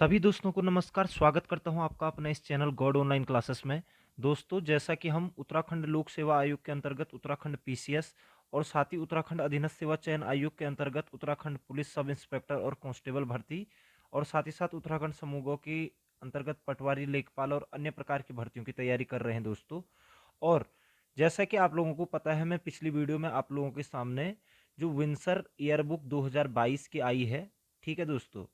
सभी दोस्तों को नमस्कार। स्वागत करता हूं आपका अपने इस चैनल गॉड ऑनलाइन क्लासेस में। दोस्तों, जैसा कि हम उत्तराखंड लोक सेवा आयोग के अंतर्गत उत्तराखंड पीसीएस और साथ ही उत्तराखंड अधीनस्थ सेवा चयन आयोग के अंतर्गत उत्तराखंड पुलिस सब इंस्पेक्टर और कांस्टेबल भर्ती और साथ ही साथ उत्तराखंड समूहों की अंतर्गत पटवारी, लेखपाल और अन्य प्रकार की भर्तियों की तैयारी कर रहे हैं दोस्तों। और जैसा कि आप लोगों को पता है, मैं पिछली वीडियो में आप लोगों के सामने जो विंसर ईयरबुक 2022 की आई है, ठीक है दोस्तों,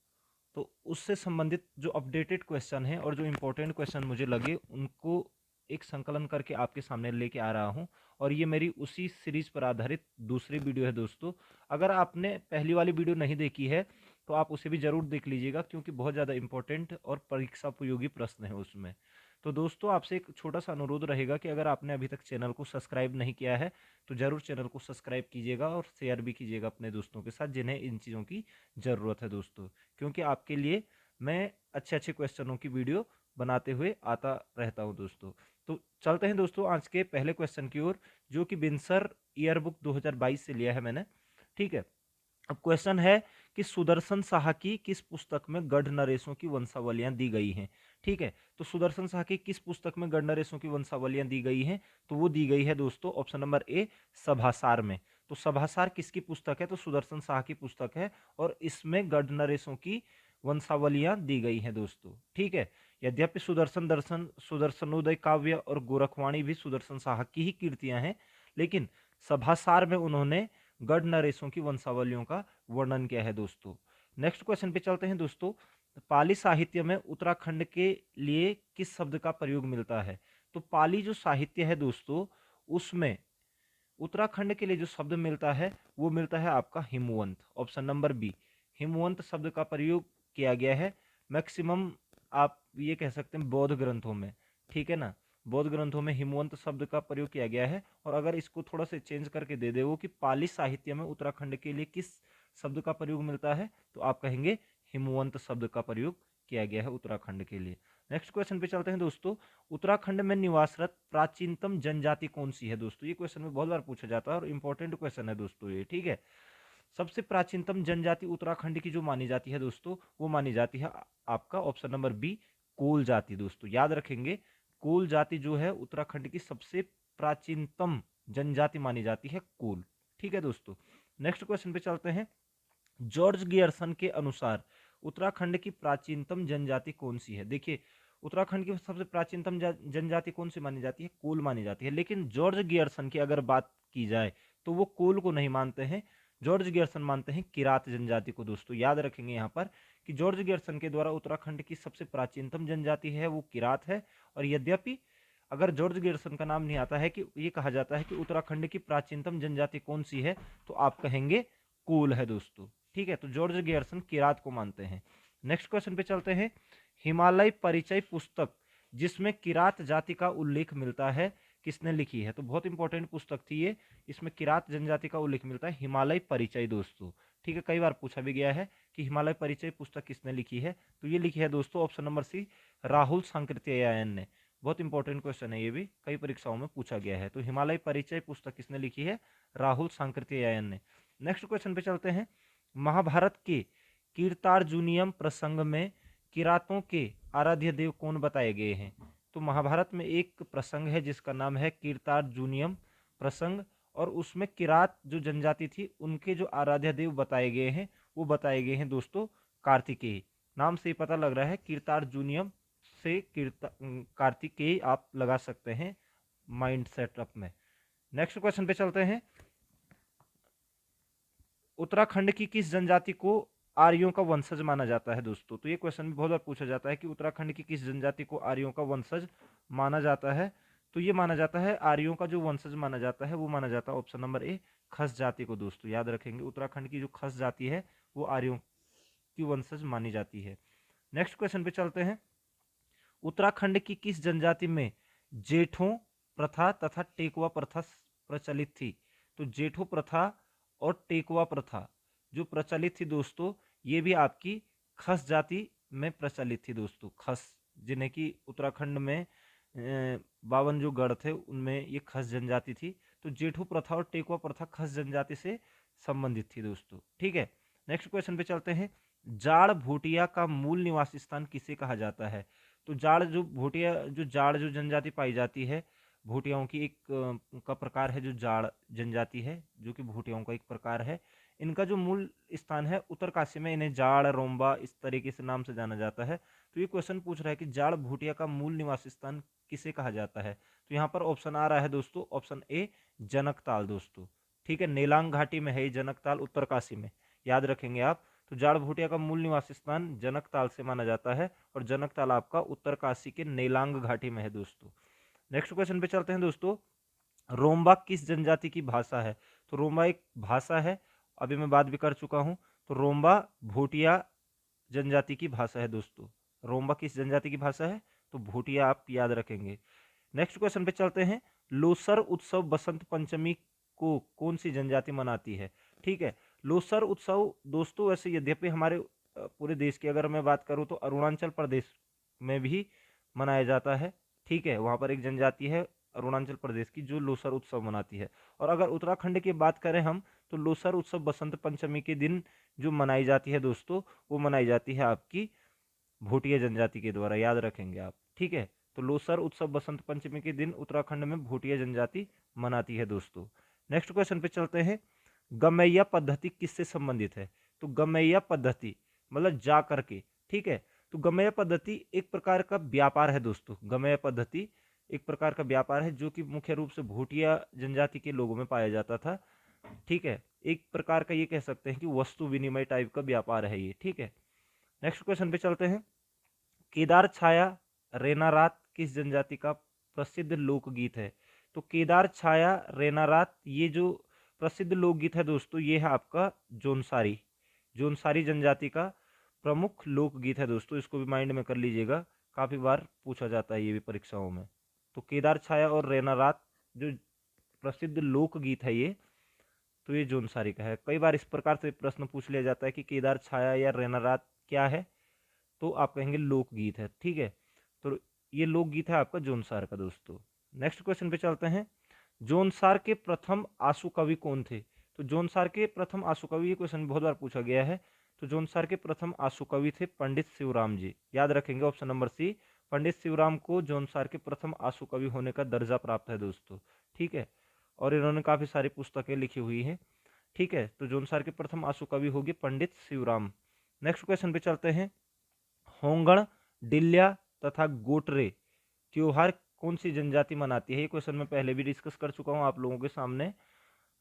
तो उससे संबंधित जो अपडेटेड क्वेश्चन है और जो इम्पोर्टेंट क्वेश्चन मुझे लगे उनको एक संकलन करके आपके सामने लेके आ रहा हूं। और ये मेरी उसी सीरीज पर आधारित दूसरी वीडियो है दोस्तों। अगर आपने पहली वाली वीडियो नहीं देखी है तो आप उसे भी जरूर देख लीजिएगा, क्योंकि बहुत ज़्यादा इंपॉर्टेंट और परीक्षा उपयोगी प्रश्न है उसमें। तो दोस्तों, आपसे एक छोटा सा अनुरोध रहेगा कि अगर आपने अभी तक चैनल को सब्सक्राइब नहीं किया है तो जरूर चैनल को सब्सक्राइब कीजिएगा और शेयर भी कीजिएगा अपने दोस्तों के साथ जिन्हें इन चीज़ों की ज़रूरत है दोस्तों। क्योंकि आपके लिए मैं अच्छे अच्छे क्वेश्चनों की वीडियो बनाते हुए आता रहता हूं दोस्तों। तो चलते हैं दोस्तों आज के पहले क्वेश्चन की ओर, जो कि बिनसर ईयरबुक 2022 से लिया है मैंने। ठीक है। अब क्वेश्चन है कि सुदर्शन साहा की किस पुस्तक में गढ़ नरेशों की वंशावलियां दी गई हैं। ठीक है। तो सुदर्शन साहा की किस पुस्तक में गढ़ नरेशों की वंशावलियां दी गई हैं, तो वो दी गई है दोस्तों ऑप्शन नंबर ए, सभासार में। तो सभासार किसकी पुस्तक है, तो सुदर्शन साहा की पुस्तक है और इसमें गढ़ नरेशों की वंशावलियां दी गई हैं दोस्तों। ठीक है। यद्यपि सुदर्शन दर्शन, सुदर्शनोदय काव्य और गोरखवाणी भी सुदर्शन साहा की ही कीर्तियां हैं, लेकिन सभासार में उन्होंने गढ़ नरेशों की वंशावलियों का वर्णन किया है दोस्तों। नेक्स्ट क्वेश्चन पे चलते हैं दोस्तों। पाली साहित्य में उत्तराखंड के लिए किस शब्द का प्रयोग मिलता है। तो पाली जो साहित्य है दोस्तों, उसमें उत्तराखंड के लिए जो शब्द मिलता है वो मिलता है आपका हिमवंत। ऑप्शन नंबर बी, हिमवंत शब्द का प्रयोग किया गया है मैक्सिमम, आप ये कह सकते हैं बौद्ध ग्रंथों में। ठीक है ना, बौद्ध ग्रंथों में हिमवंत शब्द का प्रयोग किया गया है। और अगर इसको थोड़ा सा चेंज करके दे दे वो कि पाली साहित्य में उत्तराखंड के लिए किस शब्द का प्रयोग मिलता है, तो आप कहेंगे हिमवंत शब्द का प्रयोग किया गया है उत्तराखंड के लिए। नेक्स्ट क्वेश्चन पे चलते हैं दोस्तों। उत्तराखंड में निवासरत प्राचीनतम जनजाति कौन सी है दोस्तों। ये क्वेश्चन में बहुत बार पूछा जाता है और इंपॉर्टेंट क्वेश्चन है दोस्तों ये। ठीक है। सबसे प्राचीनतम जनजाति उत्तराखंड की जो मानी जाती है दोस्तों, वो मानी जाती है आपका ऑप्शन नंबर बी, कोल जाति दोस्तों। याद रखेंगे, कोल जाति जो है उत्तराखंड की सबसे प्राचीनतम जनजाति मानी जाती है, कोल। ठीक है दोस्तों। नेक्स्ट क्वेश्चन पे चलते हैं। जॉर्ज गियर्सन के अनुसार उत्तराखंड की प्राचीनतम जनजाति कौन सी है। देखिए, उत्तराखंड की सबसे प्राचीनतम जनजाति कौन सी मानी जाती है, कोल मानी जाती है। लेकिन जॉर्ज गियर्सन की अगर बात की जाए तो वो कोल को नहीं मानते हैं, जॉर्ज गियर्सन मानते हैं किरात जनजाति को दोस्तों। याद रखेंगे यहाँ पर कि जॉर्ज गियर्सन के द्वारा उत्तराखंड की सबसे प्राचीनतम जनजाति है वो किरात है। और यद्यपि अगर जॉर्ज गियर्सन का नाम नहीं आता है कि ये कहा जाता है कि उत्तराखंड की प्राचीनतम जनजाति कौन सी है, तो आप कहेंगे कोल है दोस्तों। ठीक है। तो जॉर्ज गियर्सन किरात को मानते हैं। नेक्स्ट क्वेश्चन पे चलते हैं। हिमालय परिचय पुस्तक जिसमें किरात जाति का उल्लेख मिलता है, किसने लिखी है। तो बहुत इंपॉर्टेंट पुस्तक थी ये, इसमें किरात जनजाति का उल्लेख मिलता है, हिमालय परिचय दोस्तों। ठीक है। कई बार पूछा भी गया है कि हिमालय परिचय पुस्तक किसने लिखी है, तो ये लिखी है दोस्तों option number C, Rahul Sankrityayan ने। बहुत इंपॉर्टेंट क्वेश्चन है ये भी, कई परीक्षाओं में पूछा गया है। तो हिमालय परिचय पुस्तक किसने लिखी है, राहुल सांकृत्यायन ने। नेक्स्ट क्वेश्चन पे चलते हैं। महाभारत के कीर्तार्जुनियम प्रसंग में किरातों के आराध्य देव कौन बताए गए हैं। तो महाभारत में एक प्रसंग है जिसका नाम है कीर्तार्जुनियम प्रसंग, और उसमें किरात जो जनजाति थी उनके जो आराध्य देव बताए गए हैं वो बताए गए हैं दोस्तों कार्तिकेय। नाम से ही पता लग रहा है, कीर्तार्जुनियम से कार्तिकेय आप लगा सकते हैं माइंड सेटअप में। नेक्स्ट क्वेश्चन पे चलते हैं। उत्तराखंड की किस जनजाति को आर्यों का वंशज माना जाता है दोस्तों। तो ये क्वेश्चन भी बहुत बार पूछा जाता है कि उत्तराखंड की किस जनजाति को आर्यों का वंशज माना जाता है। तो ये माना जाता है, आर्यों का जो वंशज माना जाता है वो माना जाता है ऑप्शन नंबर ए, खस जाति को दोस्तों। याद रखेंगे, उत्तराखंड की जो खस जाति है वो आर्यों की वंशज मानी जाती है। नेक्स्ट क्वेश्चन पे चलते हैं। उत्तराखंड की किस जनजाति में जेठों प्रथा तथा टेकवा प्रथा प्रचलित थी। तो जेठो प्रथा और टेकवा प्रथा जो प्रचलित थी दोस्तों, ये भी आपकी खस जाति में प्रचलित थी दोस्तों। खस, जिन्हें कि उत्तराखंड में 52 जो गढ़ थे उनमें ये खस जनजाति थी। तो जेठो प्रथा और टेकवा प्रथा खस जनजाति से संबंधित थी दोस्तों। ठीक है। नेक्स्ट क्वेश्चन पे चलते हैं। जाड़ भूटिया का मूल निवासी स्थान किसे कहा जाता है? तो जाड़ जो भूटिया जो जाड़ जो जनजाति पाई जाती है, भूटियाओं की एक का प्रकार है जो जाड़ जनजाति है, जो कि भूटियाओं का एक प्रकार है। इनका जो मूल स्थान है उत्तरकाशी में, इन्हें जाड़, रोम्बा इस तरीके से नाम से जाना जाता है। तो ये क्वेश्चन पूछ रहा है कि जाड़ भूटिया का मूल निवासी स्थान किसे कहा जाता है? तो यहाँ पर ऑप्शन आ रहा है दोस्तों, ऑप्शन ए जनकताल दोस्तों। ठीक है, नेलांग घाटी में है ये जनकताल, उत्तरकाशी में, याद रखेंगे आप। तो जाड़ भूटिया का मूल निवासी स्थान जनकताल से माना जाता है, और जनकताल आपका उत्तरकाशी के नेलांग घाटी में है दोस्तों। नेक्स्ट क्वेश्चन पे चलते हैं दोस्तों। रोम्बा किस जनजाति की भाषा है? तो रोम्बा एक भाषा है, अभी मैं बात भी कर चुका हूं। तो रोम्बा भूटिया जनजाति की भाषा है दोस्तों। रोम्बा किस जनजाति की भाषा है? तो भूटिया आप याद रखेंगे। नेक्स्ट क्वेश्चन पे चलते हैं। लोसर उत्सव बसंत पंचमी को कौन सी जनजाति मनाती है? ठीक है, लोसर उत्सव दोस्तों वैसे यद्यपि हमारे पूरे देश की अगर मैं बात करूं तो अरुणाचल प्रदेश में भी मनाया जाता है। ठीक है, वहां पर एक जनजाति है अरुणाचल प्रदेश की जो लोसर उत्सव मनाती है। और अगर उत्तराखंड की बात करें हम, तो लोसर उत्सव बसंत पंचमी के दिन जो मनाई जाती है दोस्तों, वो मनाई जाती है आपकी भूटिया जनजाति के द्वारा, याद रखेंगे आप। ठीक है, तो लोसर उत्सव बसंत पंचमी के दिन उत्तराखंड में भूटिया जनजाति मनाती है दोस्तों। नेक्स्ट क्वेश्चन पे चलते हैं। गमैया पद्धति किससे संबंधित है? तो गमैया पद्धति मतलब जा करके। ठीक है, तो गमैया पद्धति एक प्रकार का व्यापार है दोस्तों। गमैया पद्धति एक प्रकार का व्यापार है जो कि मुख्य रूप से भूटिया जनजाति के लोगों में पाया जाता था। ठीक है, एक प्रकार का ये कह सकते हैं कि वस्तु विनिमय टाइप का व्यापार है ये। ठीक है, नेक्स्ट क्वेश्चन पे चलते हैं। केदार छाया रेना रात किस जनजाति का प्रसिद्ध लोकगीत है? तो केदार छाया रेना रात ये जो प्रसिद्ध लोकगीत है दोस्तों, ये है आपका जोनसारी, जोनसारी जनजाति का प्रमुख लोकगीत है दोस्तों। इसको भी माइंड में कर लीजिएगा, काफी बार पूछा जाता है ये भी परीक्षाओं में। तो केदार छाया और रेना रात जो प्रसिद्ध लोकगीत है ये, तो ये जोनसारी का है। कई बार इस प्रकार से प्रश्न पूछ लिया जाता है कि केदार छाया या रेना रात क्या है, तो आप कहेंगे लोकगीत है। ठीक है, तो ये लोकगीत है आपका जोनसार का दोस्तों। नेक्स्ट क्वेश्चन पे चलते हैं। जोनसार के प्रथम आशु कवि कौन थे? तो जोनसार के प्रथम आशु कवि, ये क्वेश्चन बहुत बार पूछा गया है। तो जोनसार के प्रथम आशु कवि थे पंडित शिवराम जी, याद रखेंगे ऑप्शन नंबर सी। पंडित शिवराम को जोनसार के प्रथम आशु कवि होने का दर्जा प्राप्त है दोस्तों। ठीक है, और इन्होंने काफी सारी पुस्तकें लिखी हुई हैं। ठीक है, तो जोनसार के प्रथम आशु कवि होगी पंडित शिवराम। नेक्स्ट क्वेश्चन पे चलते हैं। होंगण, डिल्या तथा गोटरे त्योहार कौन सी जनजाति मनाती है? ये क्वेश्चन मैं पहले भी डिस्कस कर चुका हूँ आप लोगों के सामने,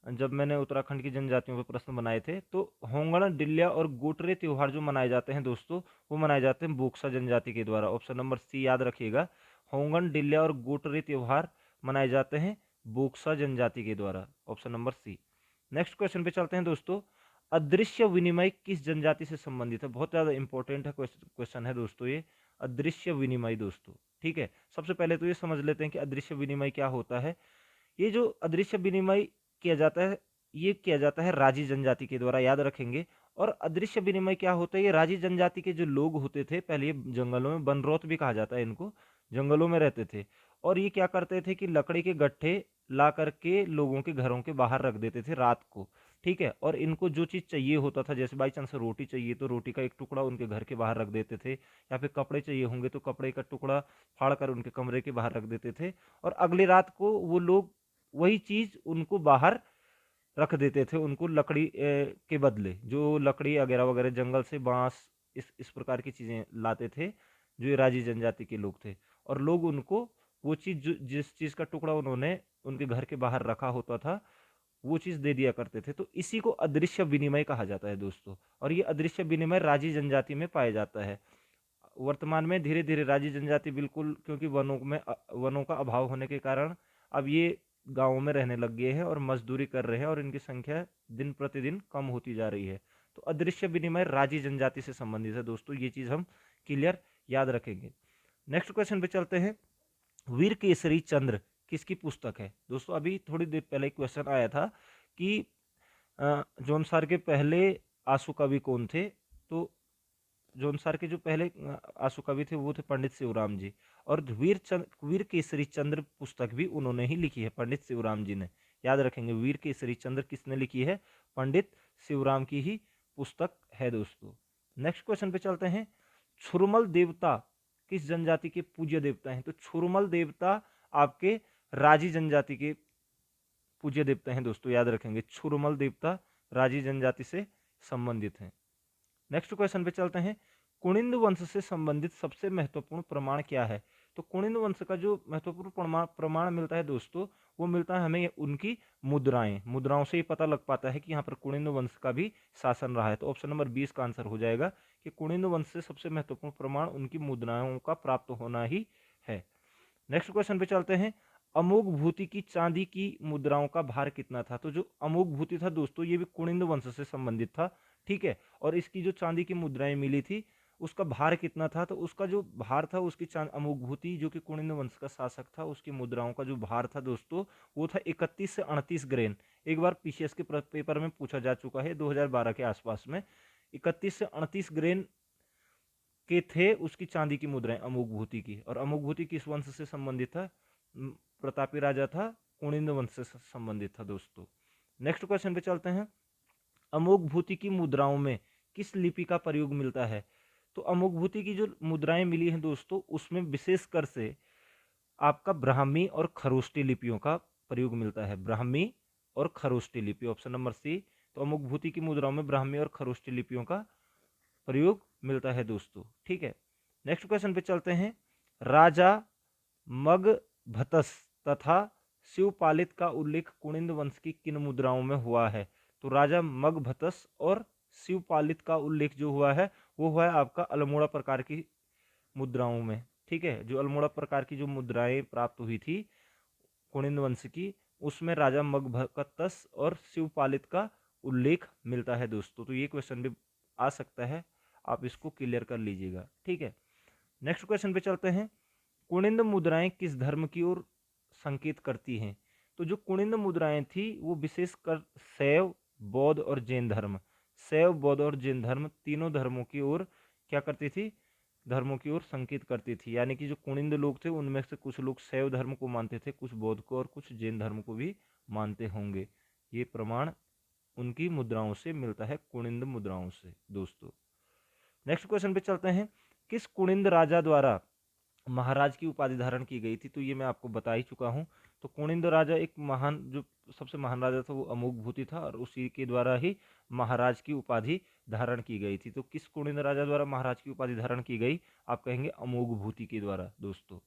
जब मैंने उत्तराखंड की जनजातियों पर प्रश्न बनाए थे। तो होंगण, डिल्या और गोटरे त्योहार जो मनाए जाते हैं दोस्तों, वो मनाए जाते हैं बोक्सा जनजाति के द्वारा। ऑप्शन नंबर सी याद रखिएगा। होंगण, डिल्या और गोटरे त्योहार मनाए जाते हैं बोक्सा जनजाति के द्वारा। Option number C. Next question पे चलते हैं दोस्तों। अदृश्य विनिमय किस जनजाति से संबंधित है? बहुत ज्यादा इंपॉर्टेंट है क्वेश्चन है दोस्तों ये, अदृश्य विनिमय दोस्तों। ठीक है, सबसे पहले तो ये समझ लेते हैं कि अदृश्य विनिमय क्या होता है। ये जो अदृश्य विनिमय किया जाता है, ये किया जाता है राजी जनजाति के द्वारा, याद रखेंगे। और अदृश्य विनिमय क्या होता है? ये राजी जनजाति के जो लोग होते थे, पहले ये जंगलों में, बनरौत भी कहा जाता है इनको, जंगलों में रहते थे। और ये क्या करते थे कि लकड़ी के गट्ठे ला करके लोगों के घरों के बाहर रख देते थे रात को। ठीक है, और इनको जो चीज़ चाहिए होता था, जैसे बाई चांस रोटी चाहिए तो रोटी का एक टुकड़ा उनके घर के बाहर रख देते थे, या फिर कपड़े चाहिए होंगे तो कपड़े का टुकड़ा फाड़ कर उनके कमरे के बाहर रख देते थे। और अगली रात को वो लोग वही चीज उनको बाहर रख देते थे, उनको लकड़ी के बदले, जो लकड़ी वगैरह वगैरह जंगल से बांस इस प्रकार की चीजें लाते थे, जो ये राजी जनजाति के लोग थे। और लोग उनको वो चीज जिस चीज का टुकड़ा उन्होंने उनके घर के बाहर रखा होता था, वो चीज दे दिया करते थे। तो इसी को अदृश्य विनिमय कहा जाता है दोस्तों। और ये अदृश्य विनिमय राजी जनजाति में पाया जाता है। वर्तमान में धीरे धीरे राजी जनजाति बिल्कुल, क्योंकि वनों का अभाव होने के कारण अब ये गांवों में रहने लग गए हैं और मजदूरी कर रहे हैं, और इनकी संख्या दिन प्रतिदिन कम होती जा रही है। तो अदृश्य विनिमय राजी जनजाति से संबंधित है दोस्तों, ये चीज हम क्लियर याद रखेंगे। नेक्स्ट क्वेश्चन पे चलते हैं। वीर केसरी चंद्र किसकी पुस्तक है? दोस्तों अभी थोड़ी देर पहले क्वेश्चन आया था कि जोनसार के पहले आशु कवि कौन थे। तो जोनसार के जो पहले आशु कवि थे वो थे पंडित शिवराम जी। और वीर केसरी चंद्र पुस्तक भी उन्होंने ही लिखी है, पंडित शिवराम जी ने, याद रखेंगे। वीर केसरी चंद्र किसने लिखी है? पंडित शिवराम की ही पुस्तक है दोस्तों। नेक्स्ट क्वेश्चन पे चलते हैं। छुरमल देवता किस जनजाति के पूज्य देवता हैं? तो छुरमल देवता आपके राजी जनजाति के पूज्य देवता हैं दोस्तों, याद रखेंगे। छुरमल देवता राजी जनजाति से संबंधित हैं। नेक्स्ट क्वेश्चन पे चलते हैं। कुनिंद वंश से संबंधित सबसे महत्वपूर्ण प्रमाण क्या है? तो कुनिंद वंश का जो महत्वपूर्ण प्रमाण मिलता है दोस्तों, वो मिलता है हमें उनकी मुद्राएं। मुद्राओं से ही पता लग पाता है कि यहाँ पर कुनिंद वंश का भी शासन रहा है। तो ऑप्शन नंबर 20 का आंसर हो जाएगा कि कुनिंद वंश से सबसे महत्वपूर्ण प्रमाण उनकी मुद्राओं का प्राप्त होना ही है। नेक्स्ट क्वेश्चन पे चलते हैं। अमोघ भूति की चांदी की मुद्राओं का भार कितना था? तो जो अमोघ भूति था दोस्तों, ये भी कुनिंद वंश से संबंधित था, ठीक है। और इसकी जो चांदी की मुद्राएं मिली थी, उसका भार कितना था? तो उसका जो भार था, उसकी अमोघ भूति जो कि कुनिंद वंश का शासक था, उसकी मुद्राओं का जो भार था दोस्तों, वो था 31 से 38 ग्रेन। एक बार पीसीएस के पेपर में पूछा जा चुका है 2012 के आसपास में। 31 से 38 ग्रेन के थे उसकी चांदी की मुद्राएं अमोघ भूति की। और अमोघ भूति किस वंश से संबंधित था? प्रतापी राजा था, कुनिंद वंश से संबंधित था दोस्तों। नेक्स्ट क्वेश्चन पे चलते हैं। अमोघ भूति की मुद्राओं में किस लिपि का प्रयोग मिलता है? तो अमोघ भूति की जो मुद्राएं मिली हैं दोस्तों, उसमें विशेषकर से आपका ब्राह्मी और खरोष्टी लिपियों का प्रयोग मिलता है। ब्राह्मी और खरोष्टी लिपि, ऑप्शन नंबर सी। तो अमोघ भूति की मुद्राओं में ब्राह्मी और खरोष्टी लिपियों का प्रयोग मिलता है दोस्तों, ठीक है। नेक्स्ट क्वेश्चन पे चलते हैं। राजा मगभतस तथा शिवपालित का उल्लेख कुनिंद वंश की किन मुद्राओं में हुआ है? तो राजा मगभतस और शिवपालित का उल्लेख जो हुआ है, वो हुआ है आपका अल्मोड़ा प्रकार की मुद्राओं में, ठीक है। जो अल्मोड़ा प्रकार की जो मुद्राएं प्राप्त हुई थी कुनिंद वंश की, उसमें राजा मगभतस और शिवपालित का उल्लेख मिलता है दोस्तों। तो ये क्वेश्चन भी आ सकता है, आप इसको क्लियर कर लीजिएगा, ठीक है। नेक्स्ट क्वेश्चन पे चलते हैं। कुनिंद मुद्राएं किस धर्म की ओर संकेत करती हैं? तो जो कुनिंद मुद्राएं थी, वो विशेषकर शैव, बौद्ध और जैन धर्म, शैव, बौद्ध और जैन धर्म, तीनों धर्मों की ओर क्या करती थी? धर्मों की ओर संकेत करती थी। यानी कि जो कुनिंद लोग थे, उनमें से कुछ लोग शैव धर्म को मानते थे, कुछ बौद्ध को और कुछ जैन धर्म को भी मानते होंगे। ये प्रमाण उनकी मुद्राओं से मिलता है, कुनिंद मुद्राओं से दोस्तों। नेक्स्ट क्वेश्चन पे चलते हैं। किस कुनिंद राजा द्वारा महाराज की उपाधि धारण की गई थी? तो ये मैं आपको बता ही चुका हूँ। तो कुनिंद राजा एक महान, जो सबसे महान राजा था, वो अमोघ भूति था, और उसी के द्वारा ही महाराज की उपाधि धारण की गई थी। तो किस कुनिंद राजा द्वारा महाराज की उपाधि धारण की गई? आप कहेंगे अमोघ भूति के द्वारा दोस्तों।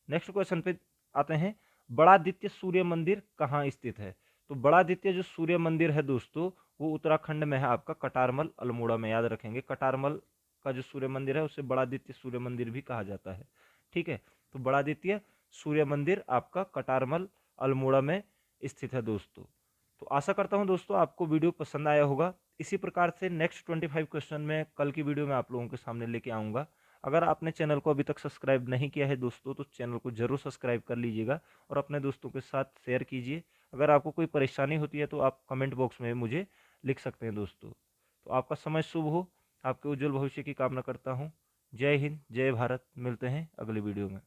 नेक्स्ट क्वेश्चन पे आते हैं। बड़ादित्य सूर्य मंदिर कहाँ स्थित है? तो बड़ादित्य जो सूर्य मंदिर है दोस्तों, वो उत्तराखंड में है, आपका कटारमल अल्मोड़ा में, याद रखेंगे। कटारमल का जो सूर्य मंदिर है, उसे बड़ादित्य सूर्य मंदिर भी कहा जाता है, ठीक है। तो बड़ादित्य सूर्य मंदिर आपका कटारमल अल्मोड़ा में स्थित है दोस्तों। तो आशा करता हूं दोस्तों आपको वीडियो पसंद आया होगा। इसी प्रकार से नेक्स्ट 25 क्वेश्चन में कल की वीडियो में आप लोगों के सामने लेके आऊँगा। अगर आपने चैनल को अभी तक सब्सक्राइब नहीं किया है दोस्तों, तो चैनल को जरूर सब्सक्राइब कर लीजिएगा और अपने दोस्तों के साथ शेयर कीजिए। अगर आपको कोई परेशानी होती है तो आप कमेंट बॉक्स में मुझे लिख सकते हैं दोस्तों। तो आपका समय शुभ हो, आपके उज्जवल भविष्य की कामना करता हूँ। जय हिंद, जय भारत। मिलते हैं अगली वीडियो में।